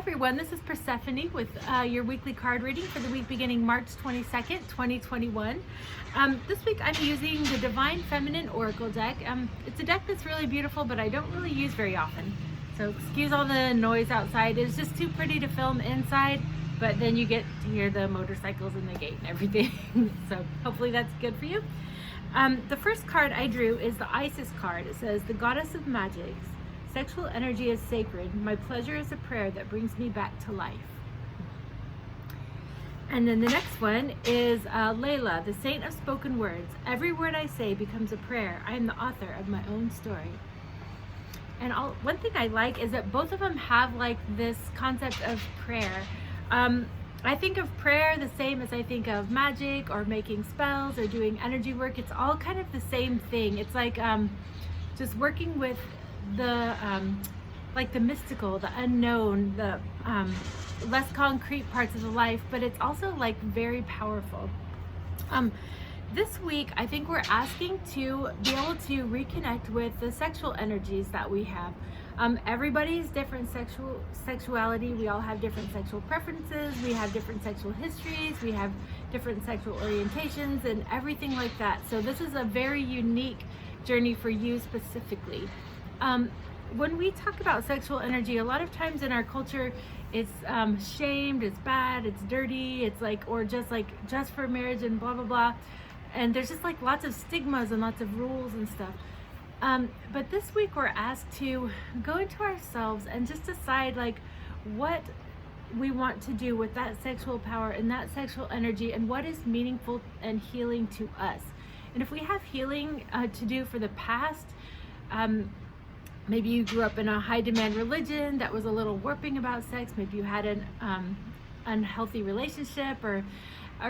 everyone, this is Persephone with your weekly card reading for the week beginning March 22nd, 2021. This week I'm using the Divine Feminine Oracle deck. It's a deck that's really beautiful, but I don't really use very often. So excuse all the noise outside. It's just too pretty to film inside, but then you get to hear the motorcycles in the gate and everything. So hopefully that's good for you. The first card I drew is the Isis card. It says, "The Goddess of Magic. Sexual energy is sacred. My pleasure is a prayer that brings me back to life." And then the next one is Layla, the Saint of Spoken Words. "Every word I say becomes a prayer. I am the author of my own story." And one thing I like is that both of them have like this concept of prayer. I think of prayer the same as I think of magic or making spells or doing energy work. It's all kind of the same thing. It's like just working with the like the mystical, the unknown, the less concrete parts of the life, but it's also like very powerful. This week I think we're asking to be able to reconnect with the sexual energies that we have. Everybody's different sexuality. We all have different sexual preferences, we have different sexual histories, we have different sexual orientations and everything like that. So this is a very unique journey for you specifically. When we talk about sexual energy, a lot of times in our culture, it's shamed, it's bad, it's dirty, it's like, or just for marriage and blah, blah, blah. And there's just like lots of stigmas and lots of rules and stuff. But this week we're asked to go into ourselves and just decide like what we want to do with that sexual power and that sexual energy and what is meaningful and healing to us. And if we have healing to do for the past, maybe you grew up in a high demand religion that was a little warping about sex. Maybe you had an unhealthy relationship or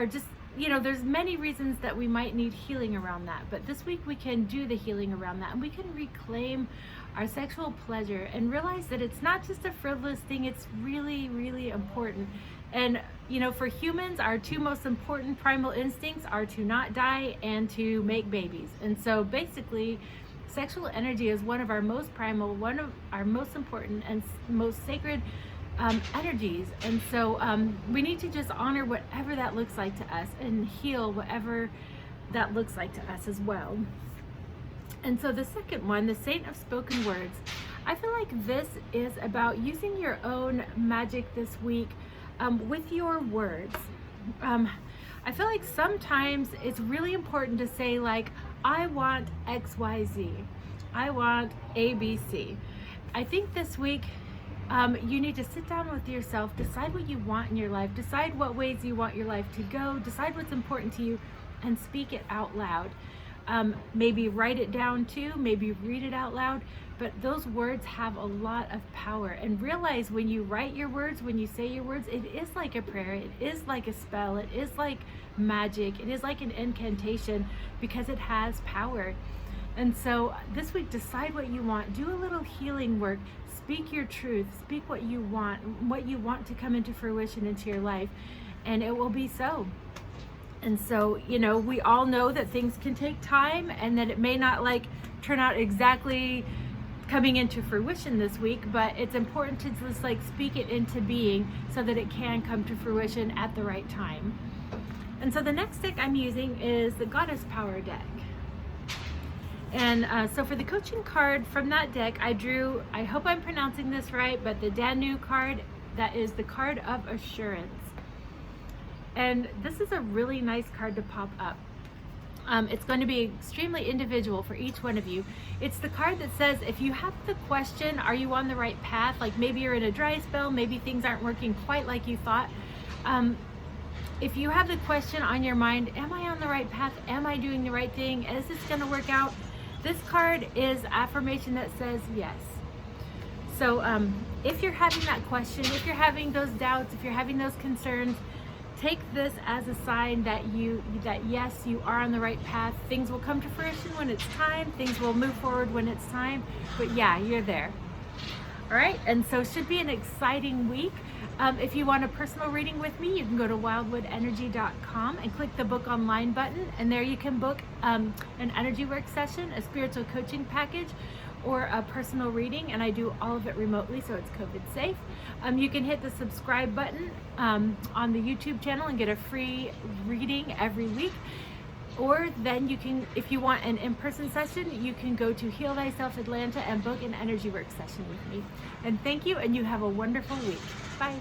just, you know, there's many reasons that we might need healing around that. But this week we can do the healing around that and we can reclaim our sexual pleasure and realize that it's not just a frivolous thing. It's really, really important. And, you know, for humans, our two most important primal instincts are to not die and to make babies. And so basically, sexual energy is one of our most primal, one of our most important and most sacred energies. And so we need to just honor whatever that looks like to us and heal whatever that looks like to us as well. And so the second one, the Saint of Spoken Words, I feel like this is about using your own magic this week with your words. I feel like sometimes it's really important to say like, I want XYZ. I want ABC. I think this week you need to sit down with yourself, decide what you want in your life, decide what ways you want your life to go, decide what's important to you, and speak it out loud. Maybe write it down too, maybe read it out loud, but those words have a lot of power. And realize when you write your words, when you say your words, it is like a prayer, it is like a spell, it is like magic, it is like an incantation because it has power. And so this week, decide what you want, do a little healing work, speak your truth, speak what you want to come into fruition into your life, and it will be so. And so, you know, we all know that things can take time and that it may not like turn out exactly coming into fruition this week, but it's important to just like speak it into being so that it can come to fruition at the right time. And so the next deck I'm using is the Goddess Power deck. And so for the coaching card from that deck, I drew, I hope I'm pronouncing this right, but the Danu card, that is the card of assurance. And this is a really nice card to pop up. It's going to be extremely individual for each one of you. It's the card that says, if you have the question, are you on the right path? Like maybe you're in a dry spell, maybe things aren't working quite like you thought. If you have the question on your mind, am I on the right path? Am I doing the right thing? Is this going to work out? This card is affirmation that says yes. So if you're having that question, if you're having those doubts, if you're having those concerns, take this as a sign that yes, you are on the right path. Things will come to fruition when it's time. Things will move forward when it's time. But yeah, you're there. All right, and so it should be an exciting week. If you want a personal reading with me, you can go to wildwoodenergy.com and click the book online button, and there you can book an energy work session, a spiritual coaching package, or a personal reading, and I do all of it remotely, so it's COVID safe. You can hit the subscribe button on the YouTube channel and get a free reading every week. Or then you can, if you want an in-person session, you can go to Heal Thyself Atlanta and book an energy work session with me. And thank you, and you have a wonderful week. Bye.